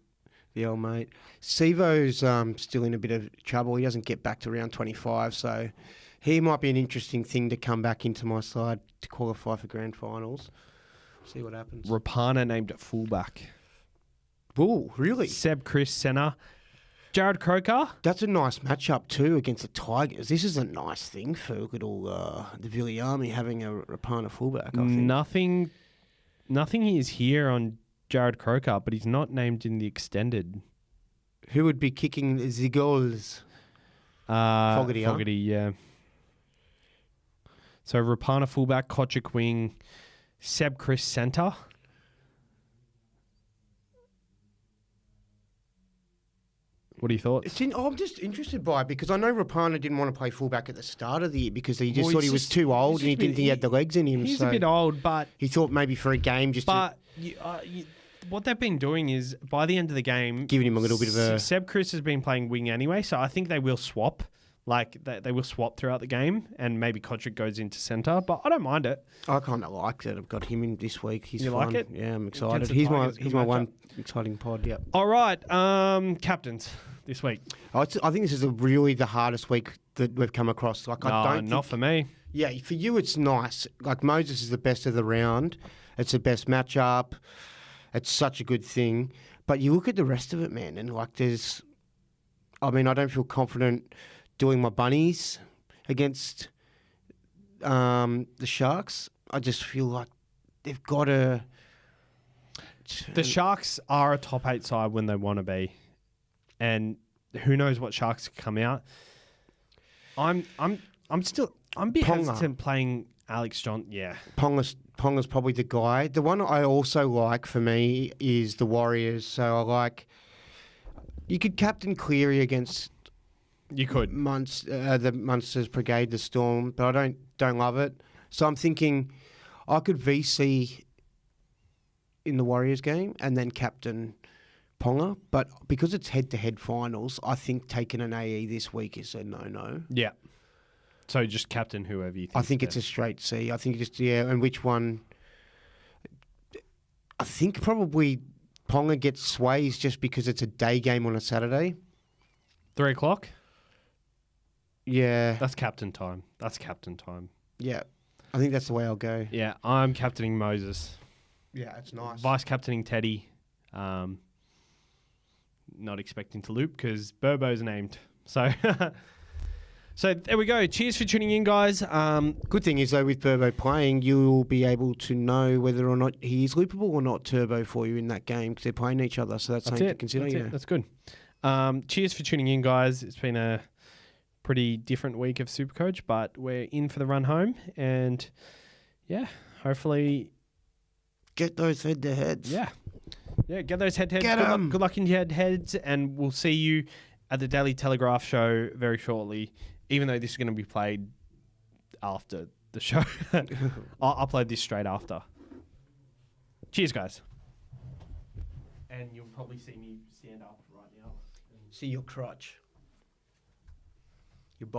the old mate. Sevo's still in a bit of trouble. He doesn't get back to round 25, so he might be an interesting thing to come back into my side to qualify for grand finals. See what happens.
Rapana named at fullback.
Ooh, really?
Seb Chris centre. Jared Croker.
That's a nice matchup too against the Tigers. This is a nice thing for good old the Villi Army having a Rapana fullback, I think.
Nothing is here on Jared Croker, but he's not named in the extended.
Who would be kicking the goals? Fogarty,
yeah. So Rapana fullback, Kochik wing, Seb Chris centre. What are your thoughts?
I'm just interested by it because I know Rapana didn't want to play fullback at the start of the year because he just thought he was too old and he didn't think he had the legs in him.
He's a bit old, but
he thought maybe for a game just
what they've been doing is by the end of the game,
giving him a little bit of a...
Seb Chris has been playing wing anyway, so I think they will swap. Like, they will swap throughout the game, and maybe Kotrick goes into centre, but I don't mind it.
I kind of like that. I've got him in this week. He's
you
fun.
Like it?
Yeah, I'm excited. He's my one exciting pod, yep.
All right, captains this week.
I think this is really the hardest week that we've come across. Like, I don't
not for me.
Yeah, for you it's nice. Like, Moses is the best of the round. It's the best matchup. It's such a good thing. But you look at the rest of it, man, and like I don't feel confident doing my bunnies against the Sharks. I just feel like they've got to...
The Sharks are a top 8 side when they want to be. And who knows what Sharks can come out. I'm a bit hesitant playing Alex John. Yeah.
Ponga's Ponga's probably the guy. The one I also like for me is the Warriors. So I like. You could captain Cleary against.
You could.
The Munsters Brigade, the Storm, but I don't love it. So I'm thinking I could VC in the Warriors game and then captain Ponga. But because it's head-to-head finals, I think taking an AE this week is a no-no.
Yeah. So just captain whoever you think.
I think it's a straight C. I think and which one? I think probably Ponga gets sways just because it's a day game on a Saturday.
3 o'clock?
Yeah.
That's captain time.
Yeah. I think that's the way I'll go.
Yeah, I'm captaining Moses.
Yeah, it's nice.
Vice captaining Teddy. Not expecting to loop because Burbo's named. So, so there we go. Cheers for tuning in, guys.
Good thing is, though, with Burbo playing, you'll be able to know whether or not he is loopable or not Turbo for you in that game because they're playing each other. So that's something to consider.
That's good. Cheers for tuning in, guys. It's been a pretty different week of Supercoach, but we're in for the run home. And, yeah, hopefully...
Get those head-to-heads.
Yeah, get those head-to-heads.
Get 'em.
Good luck in your head-to-heads, and we'll see you at the Daily Telegraph show very shortly, even though this is going to be played after the show. I'll upload this straight after. Cheers, guys. And you'll probably see me stand up right now.
See your crotch. Your ball.